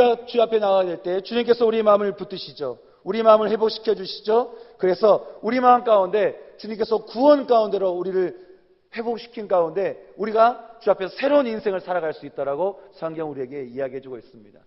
우리가 주 앞에 나가게 될 때 주님께서 우리 마음을 붙드시죠. 우리 마음을 회복시켜 주시죠. 그래서 우리 마음 가운데 주님께서 구원 가운데로 우리를 회복시킨 가운데 우리가 주 앞에서 새로운 인생을 살아갈 수 있다라고 성경 우리에게 이야기해 주고 있습니다.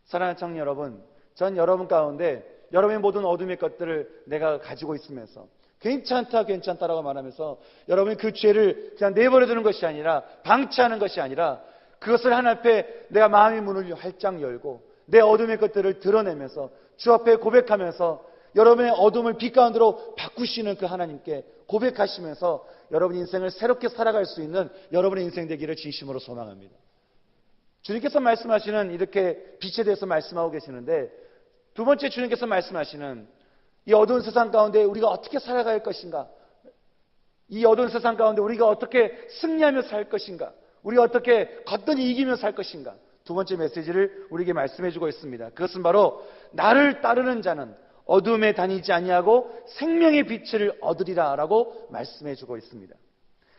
사랑하는 청년 여러분, 전 여러분 가운데 여러분의 모든 어둠의 것들을 내가 가지고 있으면서 괜찮다라고 말하면서 여러분이 그 죄를 그냥 내버려 두는 것이 아니라 방치하는 것이 아니라 그것을 하나님 앞에 내가 마음의 문을 활짝 열고 내 어둠의 것들을 드러내면서 주 앞에 고백하면서 여러분의 어둠을 빛 가운데로 바꾸시는 그 하나님께 고백하시면서 여러분 인생을 새롭게 살아갈 수 있는 여러분의 인생 되기를 진심으로 소망합니다. 주님께서 말씀하시는 이렇게 빛에 대해서 말씀하고 계시는데 두 번째 주님께서 말씀하시는 이 어두운 세상 가운데 우리가 어떻게 살아갈 것인가, 이 어두운 세상 가운데 우리가 어떻게 승리하며 살 것인가, 우리가 어떻게 거뜬히 이기며 살 것인가, 두 번째 메시지를 우리에게 말씀해 주고 있습니다. 그것은 바로 나를 따르는 자는 어둠에 다니지 아니하고 생명의 빛을 얻으리라 라고 말씀해 주고 있습니다.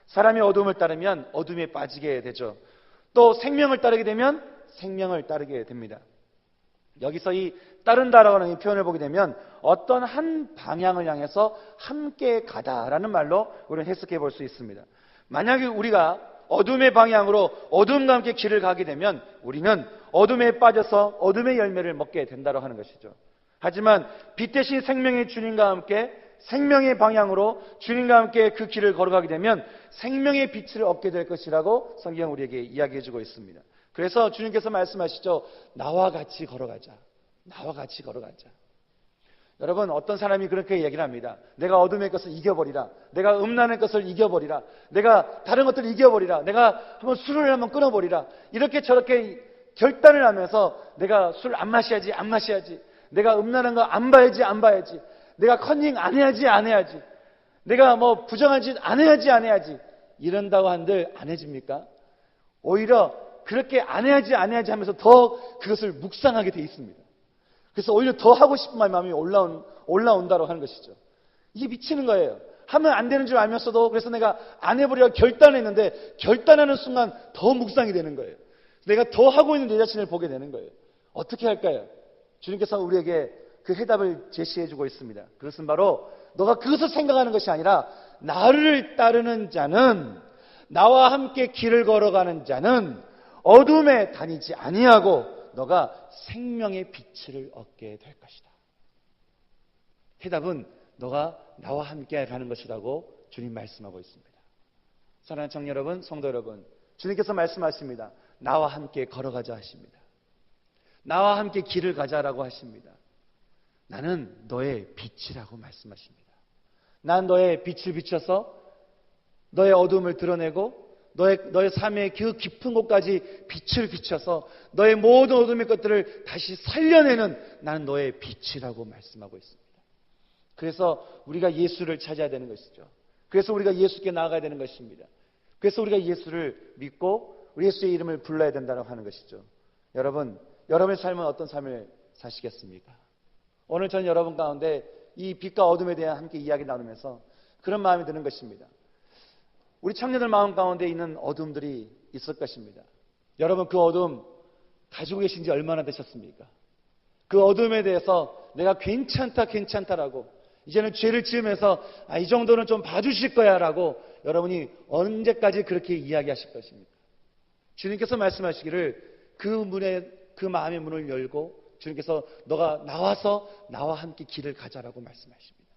사람이 어둠을 따르면 어둠에 빠지게 되죠. 또 생명을 따르게 되면 생명을 따르게 됩니다. 여기서 이 따른다라고 하는 이 표현을 보게 되면 어떤 한 방향을 향해서 함께 가다라는 말로 우리는 해석해 볼 수 있습니다. 만약에 우리가 어둠의 방향으로 어둠과 함께 길을 가게 되면 우리는 어둠에 빠져서 어둠의 열매를 먹게 된다고 하는 것이죠. 하지만 빛 대신 생명의 주님과 함께 생명의 방향으로 주님과 함께 그 길을 걸어가게 되면 생명의 빛을 얻게 될 것이라고 성경 우리에게 이야기해 주고 있습니다. 그래서 주님께서 말씀하시죠. 나와 같이 걸어가자. 나와 같이 걸어가자. 여러분, 어떤 사람이 그렇게 얘기를 합니다. 내가 어둠의 것을 이겨버리라. 내가 음란의 것을 이겨버리라. 내가 다른 것들을 이겨버리라. 내가 한번 술을 한번 끊어버리라. 이렇게 저렇게 결단을 하면서 내가 술 안 마셔야지, 안 마셔야지. 내가 음란한 거 안 봐야지, 안 봐야지. 내가 컨닝 안 해야지, 안 해야지. 내가 뭐 부정한 짓 안 해야지, 안 해야지. 이런다고 한들 안 해집니까? 오히려 그렇게 안 해야지, 안 해야지 하면서 더 그것을 묵상하게 돼 있습니다. 그래서 오히려 더 하고 싶은 마음이 올라온다고 하는 것이죠. 이게 미치는 거예요. 하면 안 되는 줄 알면서도 그래서 내가 안 해보려고 결단했는데 결단하는 순간 더 묵상이 되는 거예요. 내가 더 하고 있는 내 자신을 보게 되는 거예요. 어떻게 할까요? 주님께서 우리에게 그 해답을 제시해 주고 있습니다. 그것은 바로 너가 그것을 생각하는 것이 아니라 나를 따르는 자는, 나와 함께 길을 걸어가는 자는 어둠에 다니지 아니하고 너가 생명의 빛을 얻게 될 것이다. 해답은 너가 나와 함께 가는 것이라고 주님 말씀하고 있습니다. 사랑하는 청년 여러분, 성도 여러분, 주님께서 말씀하십니다. 나와 함께 걸어가자 하십니다. 나와 함께 길을 가자라고 하십니다. 나는 너의 빛이라고 말씀하십니다. 난 너의 빛을 비춰서 너의 어둠을 드러내고 너의 삶의 그 깊은 곳까지 빛을 비춰서 너의 모든 어둠의 것들을 다시 살려내는 나는 너의 빛이라고 말씀하고 있습니다. 그래서 우리가 예수를 찾아야 되는 것이죠. 그래서 우리가 예수께 나아가야 되는 것입니다. 그래서 우리가 예수를 믿고 우리 예수의 이름을 불러야 된다고 하는 것이죠. 여러분, 여러분의 삶은 어떤 삶을 사시겠습니까? 오늘 전 여러분 가운데 이 빛과 어둠에 대한 함께 이야기 나누면서 그런 마음이 드는 것입니다. 우리 청년들 마음 가운데 있는 어둠들이 있을 것입니다. 여러분, 그 어둠 가지고 계신 지 얼마나 되셨습니까? 그 어둠에 대해서 내가 괜찮다라고 이제는 죄를 지으면서 이 정도는 좀 봐주실 거야 라고 여러분이 언제까지 그렇게 이야기하실 것입니까? 주님께서 말씀하시기를 그 마음의 문을 열고 주님께서 너가 나와서 나와 함께 길을 가자라고 말씀하십니다.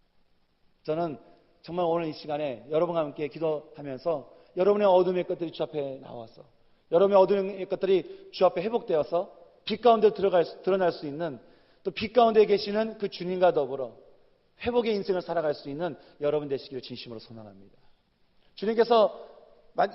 저는 정말 오늘 이 시간에 여러분과 함께 기도하면서 여러분의 어둠의 것들이 주 앞에 나와서 여러분의 어둠의 것들이 주 앞에 회복되어서 빛 가운데 드러날 수 있는 또 빛 가운데 계시는 그 주님과 더불어 회복의 인생을 살아갈 수 있는 여러분 되시기를 진심으로 소망합니다. 주님께서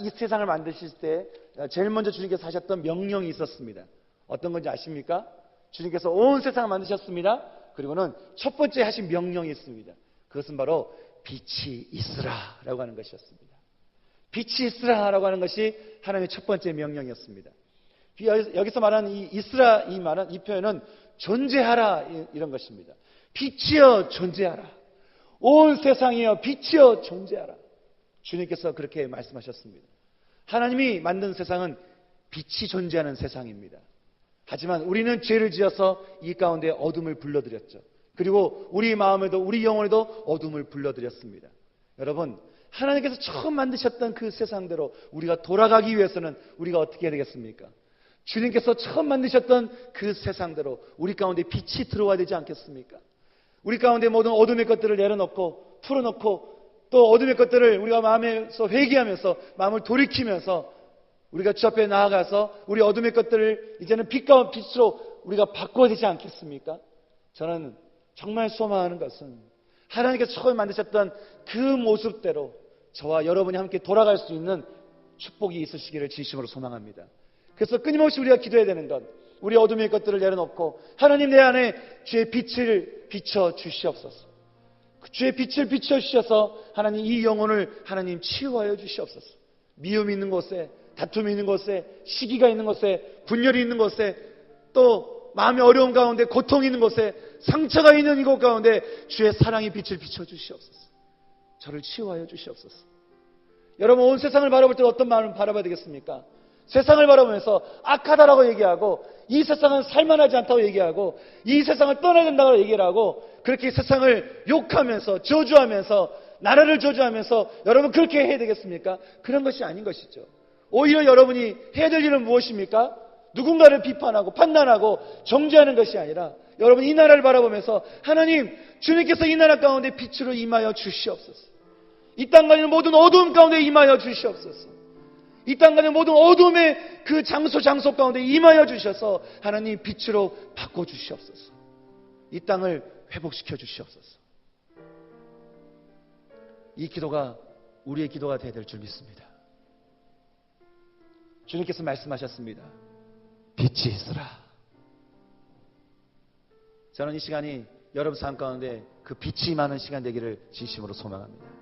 이 세상을 만드실 때 제일 먼저 주님께서 하셨던 명령이 있었습니다. 어떤 건지 아십니까? 주님께서 온 세상을 만드셨습니다. 그리고는 첫 번째 하신 명령이 있습니다. 그것은 바로 빛이 있으라라고 하는 것이었습니다. 빛이 있으라라고 하는 것이 하나님의 첫 번째 명령이었습니다. 여기서 말하는 이 있으라 이 말은 이 표현은 존재하라 이런 것입니다. 빛이여 존재하라. 온 세상이여 빛이여 존재하라. 주님께서 그렇게 말씀하셨습니다. 하나님이 만든 세상은 빛이 존재하는 세상입니다. 하지만 우리는 죄를 지어서 이 가운데 어둠을 불러들였죠. 그리고 우리 마음에도 우리 영혼에도 어둠을 불러들였습니다. 여러분, 하나님께서 처음 만드셨던 그 세상대로 우리가 돌아가기 위해서는 우리가 어떻게 해야 되겠습니까? 주님께서 처음 만드셨던 그 세상대로 우리 가운데 빛이 들어와야 되지 않겠습니까? 우리 가운데 모든 어둠의 것들을 내려놓고 풀어놓고 또 어둠의 것들을 우리가 마음에서 회개하면서 마음을 돌이키면서 우리가 주 앞에 나아가서 우리 어둠의 것들을 이제는 빛과 빛으로 우리가 바꿔야 되지 않겠습니까? 저는 정말 소망하는 것은 하나님께서 처음 만드셨던 그 모습대로 저와 여러분이 함께 돌아갈 수 있는 축복이 있으시기를 진심으로 소망합니다. 그래서 끊임없이 우리가 기도해야 되는 것, 우리 어둠의 것들을 내려놓고 하나님 내 안에 주의 빛을 비춰 주시옵소서. 주의 빛을 비춰 주셔서 하나님 이 영혼을 하나님 치유하여 주시옵소서. 미움이 있는 곳에, 다툼이 있는 곳에, 시기가 있는 곳에, 분열이 있는 곳에, 또 마음의 어려움 가운데 고통이 있는 곳에, 상처가 있는 이곳 가운데 주의 사랑의 빛을 비춰 주시옵소서. 저를 치유하여 주시옵소서. 여러분, 온 세상을 바라볼 때 어떤 마음을 바라봐야 되겠습니까? 세상을 바라보면서 악하다라고 얘기하고 이 세상은 살만하지 않다고 얘기하고 이 세상을 떠나야 된다고 얘기를 하고 그렇게 세상을 욕하면서 저주하면서 나라를 저주하면서 여러분 그렇게 해야 되겠습니까? 그런 것이 아닌 것이죠. 오히려 여러분이 해야 될 일은 무엇입니까? 누군가를 비판하고 판단하고 정죄하는 것이 아니라 여러분 이 나라를 바라보면서 하나님 주님께서 이 나라 가운데 빛으로 임하여 주시옵소서. 이 땅 가운데 모든 어두움 가운데 임하여 주시옵소서. 이 땅 가운데 모든 어둠의 그 장소 가운데 임하여 주셔서 하나님 빛으로 바꿔 주시옵소서. 이 땅을 회복시켜 주시옵소서. 이 기도가 우리의 기도가 되어야 될 줄 믿습니다. 주님께서 말씀하셨습니다. 빛이 있으라. 저는 이 시간이 여러분 삶 가운데 그 빛이 임하는 시간 되기를 진심으로 소망합니다.